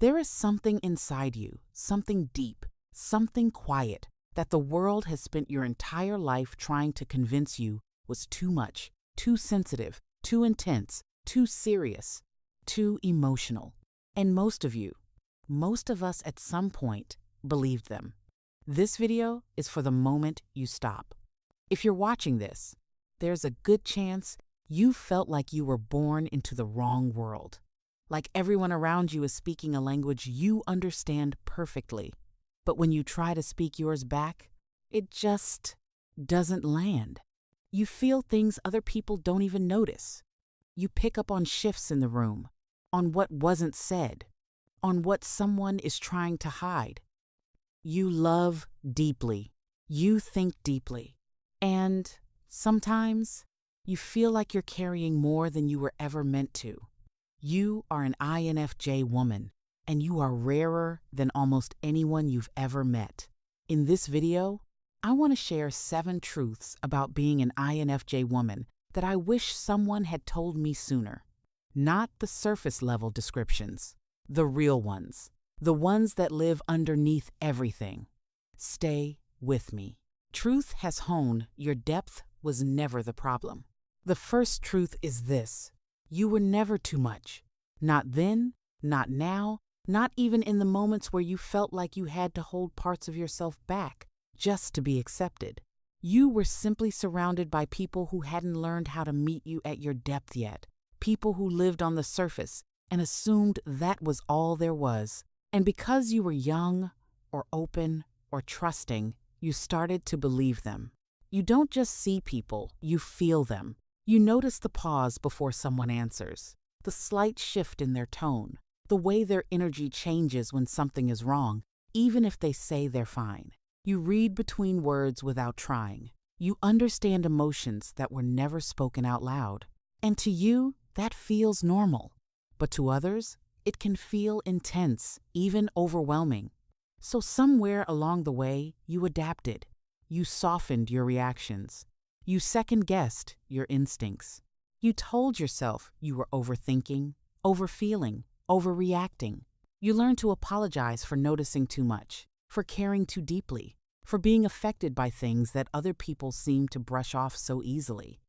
There is something inside you, something deep, something quiet, that the world has spent your entire life trying to convince you was too much, too sensitive, too intense, too serious, too emotional. And most of us at some point, believed them. This video is for the moment you stop. If you're watching this, there's a good chance you felt like you were born into the wrong world. Like everyone around you is speaking a language you understand perfectly. But when you try to speak yours back, it just doesn't land. You feel things other people don't even notice. You pick up on shifts in the room, on what wasn't said, on what someone is trying to hide. You love deeply. You think deeply. And sometimes you feel like you're carrying more than you were ever meant to. You are an INFJ woman, and you are rarer than almost anyone you've ever met. In this video, I want to share 7 truths about being an INFJ woman that I wish someone had told me sooner. Not the surface level descriptions, the real ones, the ones that live underneath everything. Stay with me. Truth has honed your depth was never the problem. The first truth is this: you were never too much. Not then, not now, not even in the moments where you felt like you had to hold parts of yourself back just to be accepted. You were simply surrounded by people who hadn't learned how to meet you at your depth yet. People who lived on the surface and assumed that was all there was. And because you were young or open or trusting, you started to believe them. You don't just see people, you feel them. You notice the pause before someone answers, the slight shift in their tone, the way their energy changes when something is wrong, even if they say they're fine. You read between words without trying. You understand emotions that were never spoken out loud. And to you, that feels normal. But to others, it can feel intense, even overwhelming. So somewhere along the way, you adapted. You softened your reactions. You second-guessed your instincts. You told yourself you were overthinking, overfeeling, overreacting. You learned to apologize for noticing too much, for caring too deeply, for being affected by things that other people seem to brush off so easily.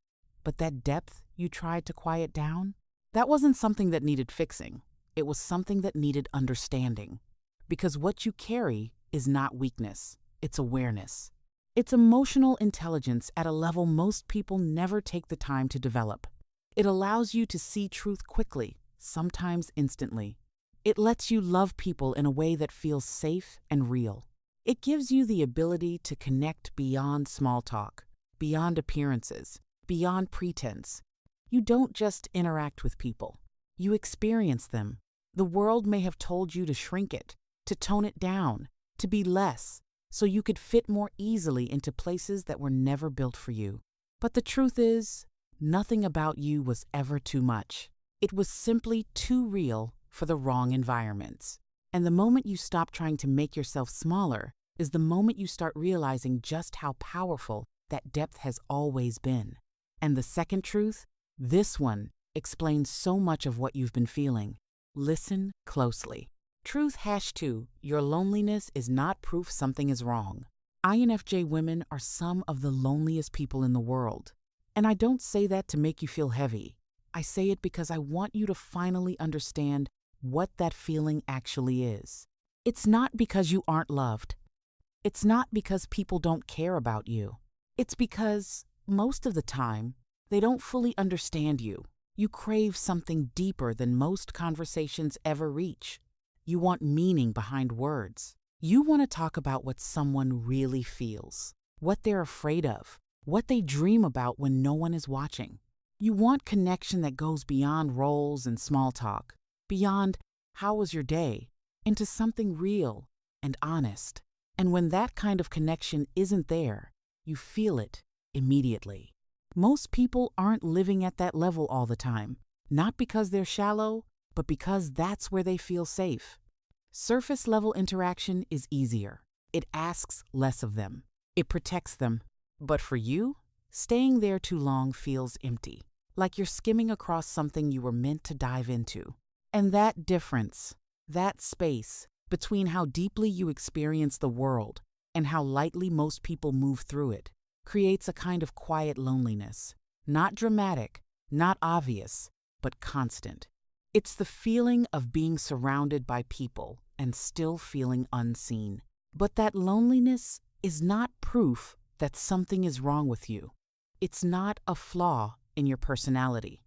But that depth you tried to quiet down, that wasn't something that needed fixing. It was something that needed understanding. Because what you carry is not weakness, it's awareness. It's emotional intelligence at a level most people never take the time to develop. It allows you to see truth quickly, sometimes instantly. It lets you love people in a way that feels safe and real. It gives you the ability to connect beyond small talk, beyond appearances, beyond pretense. You don't just interact with people. You experience them. The world may have told you to shrink it, to tone it down, to be less, so you could fit more easily into places that were never built for you. But the truth is, nothing about you was ever too much. It was simply too real for the wrong environments. And the moment you stop trying to make yourself smaller is the moment you start realizing just how powerful that depth has always been. And the second truth, this one explains so much of what you've been feeling. Listen closely. Truth #2, your loneliness is not proof something is wrong. INFJ women are some of the loneliest people in the world. And I don't say that to make you feel heavy. I say it because I want you to finally understand what that feeling actually is. It's not because you aren't loved. It's not because people don't care about you. It's because, most of the time, they don't fully understand you. You crave something deeper than most conversations ever reach. You want meaning behind words. You want to talk about what someone really feels, what they're afraid of, what they dream about when no one is watching. You want connection that goes beyond roles and small talk, beyond "how was your day?" into something real and honest. And when that kind of connection isn't there, you feel it immediately. Most people aren't living at that level all the time, not because they're shallow, but because that's where they feel safe. Surface level interaction is easier. It asks less of them. It protects them. But for you, staying there too long feels empty, like you're skimming across something you were meant to dive into. And that difference, That space between how deeply you experience the world and how lightly most people move through it creates a kind of quiet loneliness. Not dramatic, not obvious, but constant. It's the feeling of being surrounded by people and still feeling unseen. But that loneliness is not proof that something is wrong with you. It's not a flaw in your personality.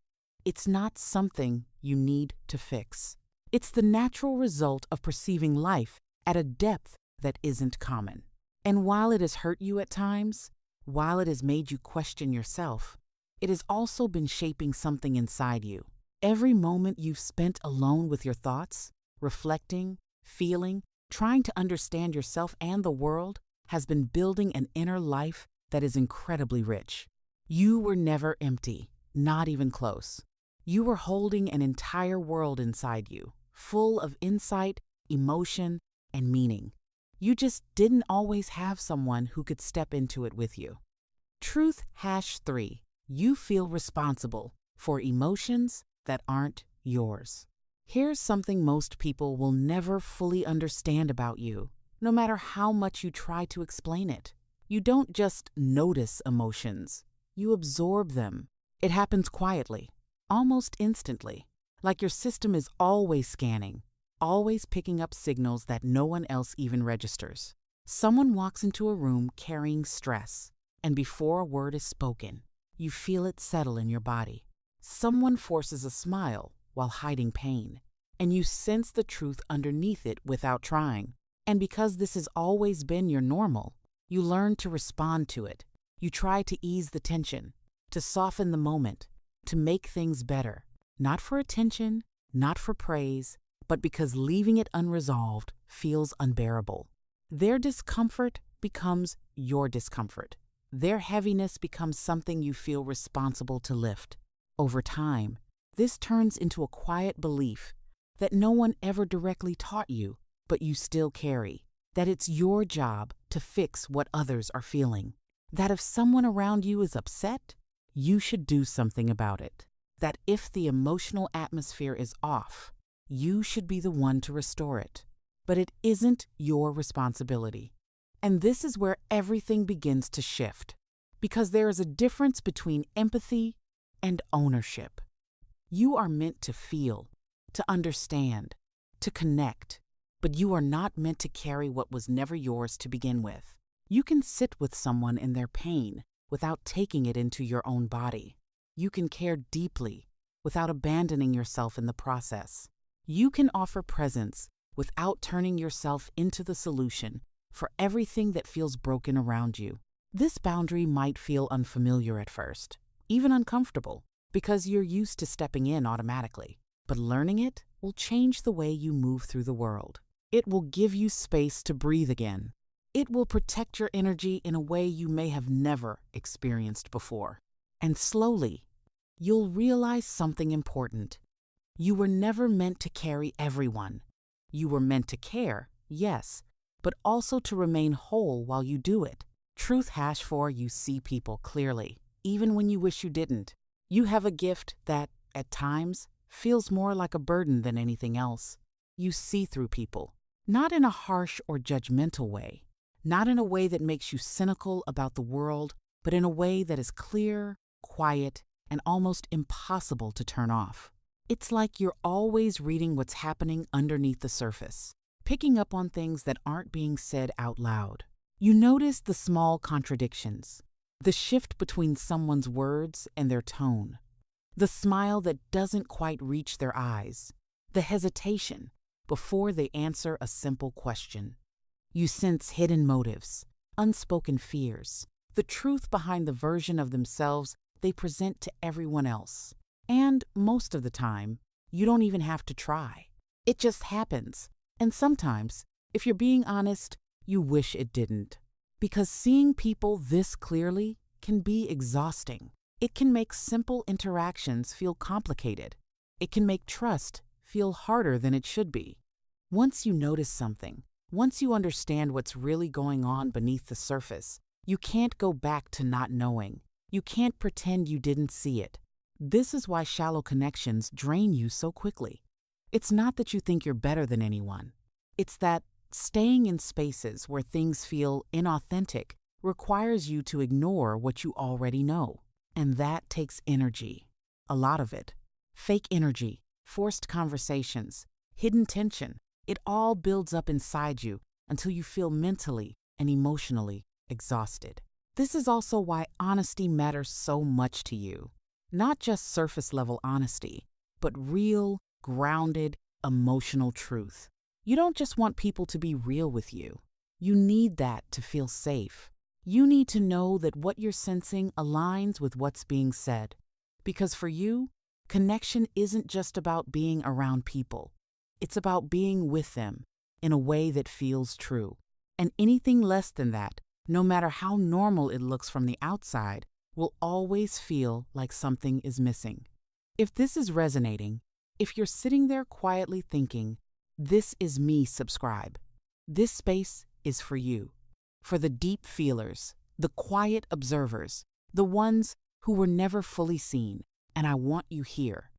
It's not something you need to fix. It's the natural result of perceiving life at a depth that isn't common. And while it has hurt you at times, while it has made you question yourself, it has also been shaping something inside you. Every moment you've spent alone with your thoughts, reflecting, feeling, trying to understand yourself and the world has been building an inner life that is incredibly rich. You were never empty, not even close. You were holding an entire world inside you, full of insight, emotion, and meaning. You just didn't always have someone who could step into it with you. Truth #3. You feel responsible for emotions that aren't yours. Here's something most people will never fully understand about you, no matter how much you try to explain it. You don't just notice emotions, you absorb them. It happens quietly, almost instantly, like your system is always scanning, always picking up signals that no one else even registers. Someone walks into a room carrying stress, and before a word is spoken, you feel it settle in your body. Someone forces a smile while hiding pain, and you sense the truth underneath it without trying. And because this has always been your normal, you learn to respond to it. You try to ease the tension, to soften the moment, to make things better. Not for attention, not for praise, but because leaving it unresolved feels unbearable. Their discomfort becomes your discomfort. Their heaviness becomes something you feel responsible to lift. Over time, this turns into a quiet belief that no one ever directly taught you, but you still carry. That it's your job to fix what others are feeling. That if someone around you is upset, you should do something about it. That if the emotional atmosphere is off, you should be the one to restore it. But it isn't your responsibility. And this is where everything begins to shift, because there is a difference between empathy and ownership. You are meant to feel, to understand, to connect, but you are not meant to carry what was never yours to begin with. You can sit with someone in their pain without taking it into your own body. You can care deeply without abandoning yourself in the process. You can offer presence without turning yourself into the solution for everything that feels broken around you. This boundary might feel unfamiliar at first, even uncomfortable, because you're used to stepping in automatically. But learning it will change the way you move through the world. It will give you space to breathe again. It will protect your energy in a way you may have never experienced before. And slowly, you'll realize something important. You were never meant to carry everyone. You were meant to care, yes, but also to remain whole while you do it. Truth #4. You see people clearly, even when you wish you didn't. You have a gift that, at times, feels more like a burden than anything else. You see through people, not in a harsh or judgmental way, not in a way that makes you cynical about the world, but in a way that is clear, quiet, and almost impossible to turn off. It's like you're always reading what's happening underneath the surface, picking up on things that aren't being said out loud. You notice the small contradictions, the shift between someone's words and their tone, the smile that doesn't quite reach their eyes, the hesitation before they answer a simple question. You sense hidden motives, unspoken fears, the truth behind the version of themselves they present to everyone else. And most of the time, you don't even have to try. It just happens. And sometimes, if you're being honest, you wish it didn't. Because seeing people this clearly can be exhausting. It can make simple interactions feel complicated. It can make trust feel harder than it should be. Once you notice something, once you understand what's really going on beneath the surface, you can't go back to not knowing. You can't pretend you didn't see it. This is why shallow connections drain you so quickly. It's not that you think you're better than anyone. It's that staying in spaces where things feel inauthentic requires you to ignore what you already know. And that takes energy. A lot of it. Fake energy, forced conversations, hidden tension. It all builds up inside you until you feel mentally and emotionally exhausted. This is also why honesty matters so much to you. Not just surface level honesty, but real, grounded, emotional truth. You don't just want people to be real with you. You need that to feel safe. You need to know that what you're sensing aligns with what's being said. Because for you, connection isn't just about being around people. It's about being with them in a way that feels true. And anything less than that, no matter how normal it looks from the outside, will always feel like something is missing. If this is resonating, if you're sitting there quietly thinking, "This is me," subscribe. This space is for you. For the deep feelers, the quiet observers, the ones who were never fully seen. And I want you here.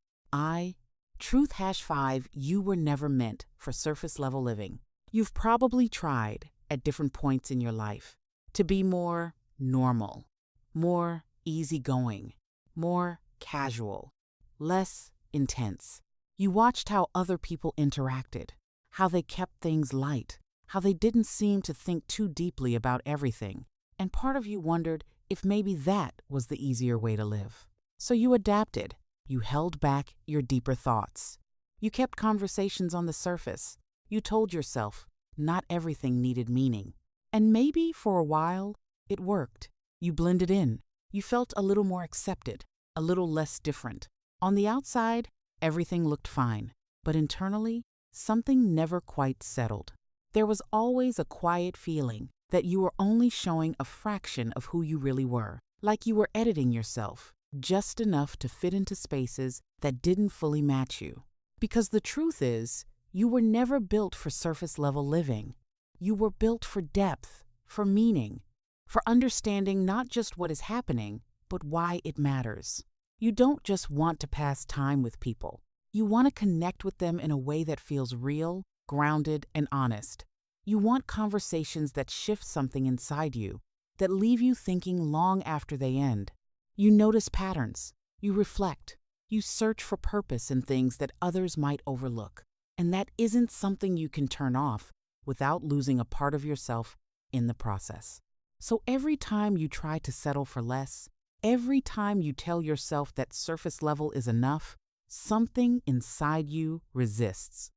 Truth #5, you were never meant for surface level living. You've probably tried, at different points in your life, to be more normal, more easygoing, more casual, less intense. You watched how other people interacted, how they kept things light, how they didn't seem to think too deeply about everything, and part of you wondered if maybe that was the easier way to live. So you adapted. You held back your deeper thoughts. You kept conversations on the surface. You told yourself not everything needed meaning. And maybe for a while, it worked. You blended in. You felt a little more accepted, a little less different. On the outside, everything looked fine. But internally, something never quite settled. There was always a quiet feeling that you were only showing a fraction of who you really were, like you were editing yourself, just enough to fit into spaces that didn't fully match you. Because the truth is, you were never built for surface-level living. You were built for depth, for meaning, for understanding not just what is happening, but why it matters. You don't just want to pass time with people. You want to connect with them in a way that feels real, grounded, and honest. You want conversations that shift something inside you, that leave you thinking long after they end. You notice patterns. You reflect. You search for purpose in things that others might overlook. And that isn't something you can turn off without losing a part of yourself in the process. So every time you try to settle for less, every time you tell yourself that surface level is enough, something inside you resists.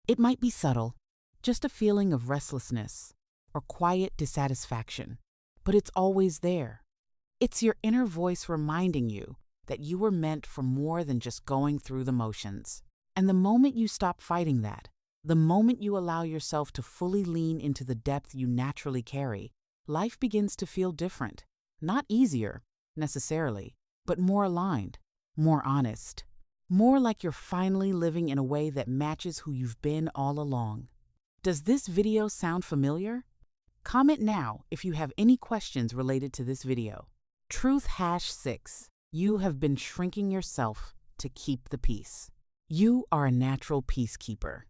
It might be subtle, just a feeling of restlessness or quiet dissatisfaction, but it's always there. It's your inner voice reminding you that you were meant for more than just going through the motions. And the moment you stop fighting that, the moment you allow yourself to fully lean into the depth you naturally carry, life begins to feel different. Not easier, necessarily, but more aligned, more honest, more like you're finally living in a way that matches who you've been all along. Does this video sound familiar? Comment now if you have any questions related to this video. Truth #6. You have been shrinking yourself to keep the peace. You are a natural peacekeeper.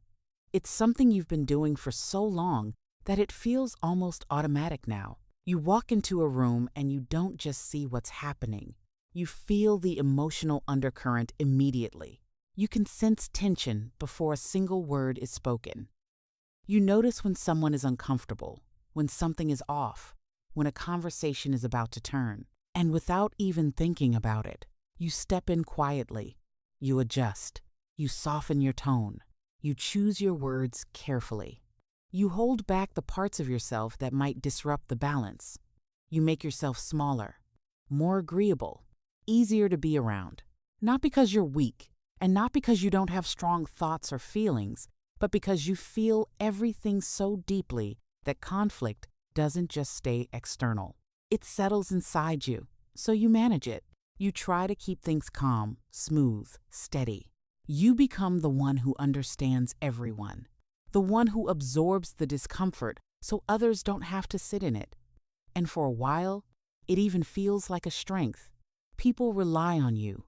It's something you've been doing for so long that it feels almost automatic now. You walk into a room and you don't just see what's happening. You feel the emotional undercurrent immediately. You can sense tension before a single word is spoken. You notice when someone is uncomfortable, when something is off, when a conversation is about to turn. And without even thinking about it, you step in quietly. You adjust. You soften your tone. You choose your words carefully. You hold back the parts of yourself that might disrupt the balance. You make yourself smaller, more agreeable, easier to be around. Not because you're weak, and not because you don't have strong thoughts or feelings, but because you feel everything so deeply that conflict doesn't just stay external. It settles inside you, so you manage it. You try to keep things calm, smooth, steady. You become the one who understands everyone, the one who absorbs the discomfort so others don't have to sit in it. And for a while, it even feels like a strength. People rely on you.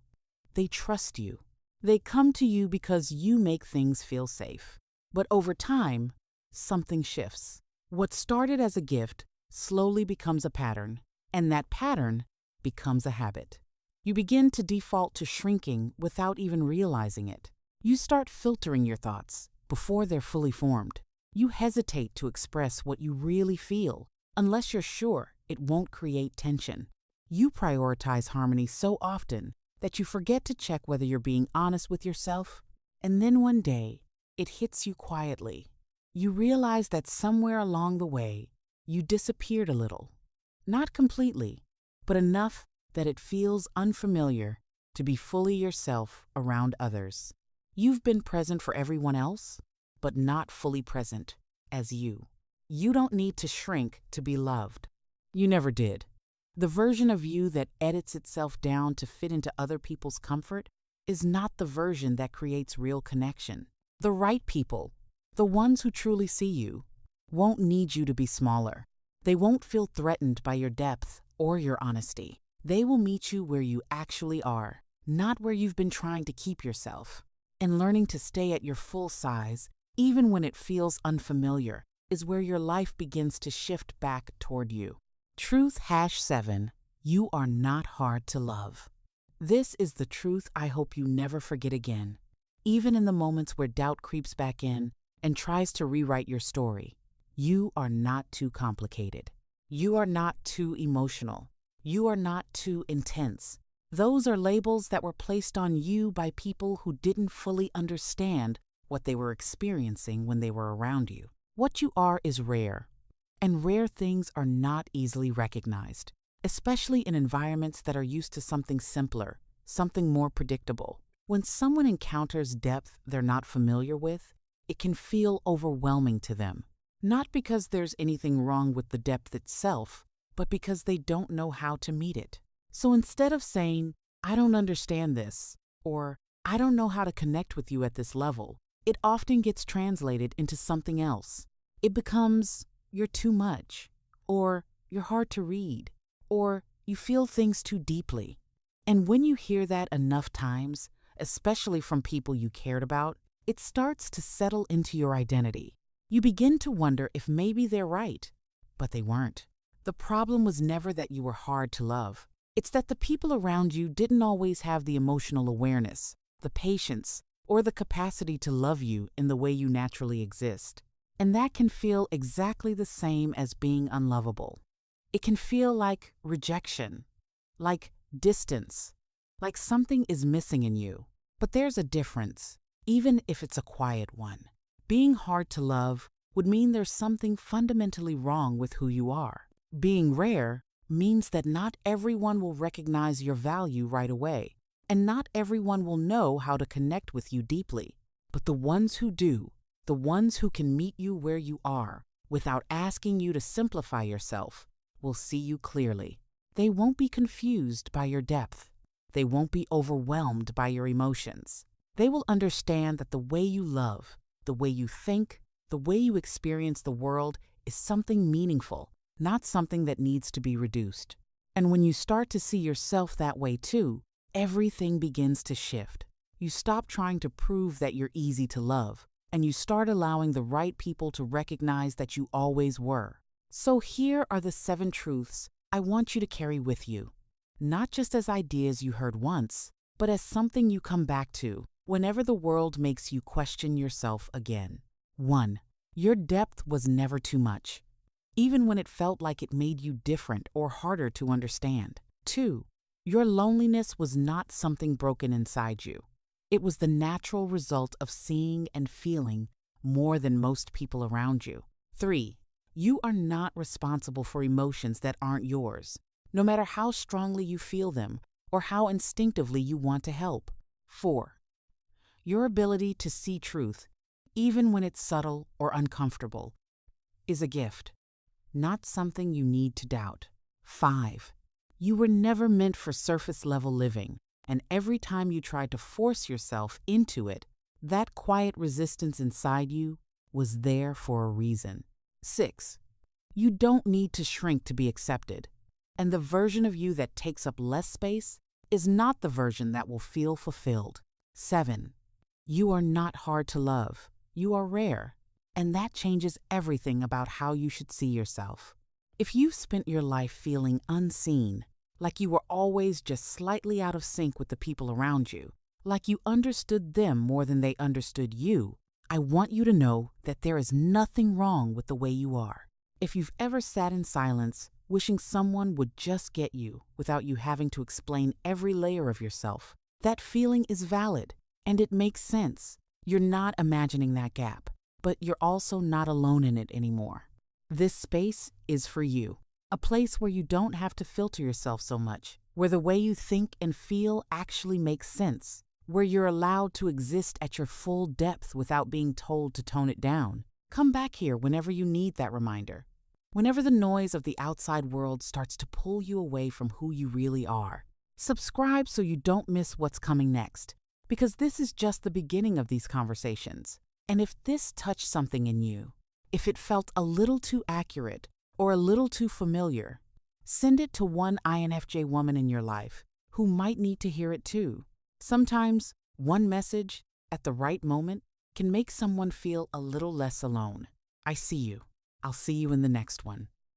They trust you. They come to you because you make things feel safe. But over time, something shifts. What started as a gift slowly becomes a pattern, and that pattern becomes a habit. You begin to default to shrinking without even realizing it. You start filtering your thoughts before they're fully formed. You hesitate to express what you really feel unless you're sure it won't create tension. You prioritize harmony so often that you forget to check whether you're being honest with yourself. And then one day, it hits you quietly. You realize that somewhere along the way, you disappeared a little. Not completely, but enough that it feels unfamiliar to be fully yourself around others. You've been present for everyone else, but not fully present as you. You don't need to shrink to be loved. You never did. The version of you that edits itself down to fit into other people's comfort is not the version that creates real connection. The right people, the ones who truly see you, won't need you to be smaller. They won't feel threatened by your depth or your honesty. They will meet you where you actually are, not where you've been trying to keep yourself. And learning to stay at your full size, even when it feels unfamiliar, is where your life begins to shift back toward you. Truth #7. You are not hard to love. This is the truth I hope you never forget again, even in the moments where doubt creeps back in and tries to rewrite your story. You are not too complicated. You are not too emotional. You are not too intense. Those are labels that were placed on you by people who didn't fully understand what they were experiencing when they were around you. What you are is rare, and rare things are not easily recognized, especially in environments that are used to something simpler, something more predictable. When someone encounters depth they're not familiar with, it can feel overwhelming to them. Not because there's anything wrong with the depth itself, but because they don't know how to meet it. So instead of saying, "I don't understand this," or "I don't know how to connect with you at this level," it often gets translated into something else. It becomes, "You're too much," or "You're hard to read," or "You feel things too deeply." And when you hear that enough times, especially from people you cared about, it starts to settle into your identity. You begin to wonder if maybe they're right, but they weren't. The problem was never that you were hard to love. It's that the people around you didn't always have the emotional awareness, the patience, or the capacity to love you in the way you naturally exist. And that can feel exactly the same as being unlovable. It can feel like rejection, like distance, like something is missing in you. But there's a difference, even if it's a quiet one. Being hard to love would mean there's something fundamentally wrong with who you are. Being rare means that not everyone will recognize your value right away, and not everyone will know how to connect with you deeply. But the ones who do, the ones who can meet you where you are without asking you to simplify yourself, will see you clearly. They won't be confused by your depth. They won't be overwhelmed by your emotions. They will understand that the way you love, the way you think, the way you experience the world is something meaningful, not something that needs to be reduced. And when you start to see yourself that way too, everything begins to shift. You stop trying to prove that you're easy to love, and you start allowing the right people to recognize that you always were. So here are the 7 truths I want you to carry with you, not just as ideas you heard once, but as something you come back to whenever the world makes you question yourself again. 1. Your depth was never too much, even when it felt like it made you different or harder to understand. 2. Your loneliness was not something broken inside you. It was the natural result of seeing and feeling more than most people around you. 3. You are not responsible for emotions that aren't yours, no matter how strongly you feel them or how instinctively you want to help. 4. Your ability to see truth, even when it's subtle or uncomfortable, is a gift, not something you need to doubt. 5. You were never meant for surface-level living, and every time you tried to force yourself into it, that quiet resistance inside you was there for a reason. 6. You don't need to shrink to be accepted, and the version of you that takes up less space is not the version that will feel fulfilled. 7. You are not hard to love. You are rare. And that changes everything about how you should see yourself. If you've spent your life feeling unseen, like you were always just slightly out of sync with the people around you, like you understood them more than they understood you, I want you to know that there is nothing wrong with the way you are. If you've ever sat in silence, wishing someone would just get you without you having to explain every layer of yourself, that feeling is valid and it makes sense. You're not imagining that gap, but you're also not alone in it anymore. This space is for you, a place where you don't have to filter yourself so much, where the way you think and feel actually makes sense, where you're allowed to exist at your full depth without being told to tone it down. Come back here whenever you need that reminder. Whenever the noise of the outside world starts to pull you away from who you really are. Subscribe so you don't miss what's coming next, because this is just the beginning of these conversations. And if this touched something in you, if it felt a little too accurate or a little too familiar, send it to one INFJ woman in your life who might need to hear it too. Sometimes one message at the right moment can make someone feel a little less alone. I see you. I'll see you in the next one.